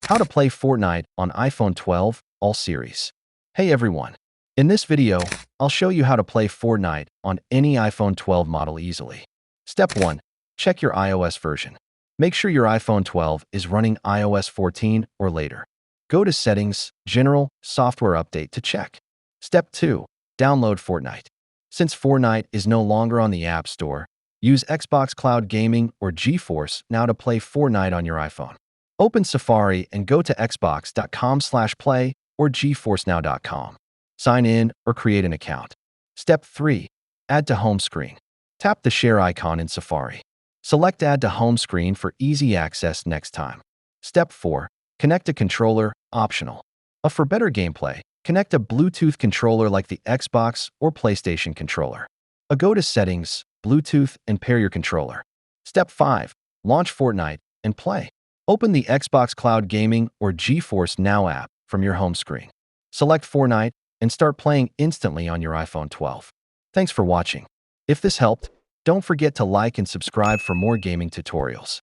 How to play Fortnite on iPhone 12, all series. Hey everyone. In this video, I'll show you how to play Fortnite on any iPhone 12 model easily. Step 1. Check your iOS version. Make sure your iPhone 12 is running iOS 14 or later. Go to Settings, General, Software Update to check. Step 2. Download Fortnite. Since Fortnite is no longer on the App Store, use Xbox Cloud Gaming or GeForce Now to play Fortnite on your iPhone. Open Safari and go to xbox.com/play or geforcenow.com. Sign in or create an account. Step 3. Add to home screen. Tap the share icon in Safari. Select Add to home screen for easy access next time. Step 4. Connect a controller, optional. For better gameplay, connect a Bluetooth controller like the Xbox or PlayStation controller. Go to Settings, Bluetooth, and pair your controller. Step 5. Launch Fortnite and play. Open the Xbox Cloud Gaming or GeForce Now app from your home screen. Select Fortnite and start playing instantly on your iPhone 12. Thanks for watching. If this helped, don't forget to like and subscribe for more gaming tutorials.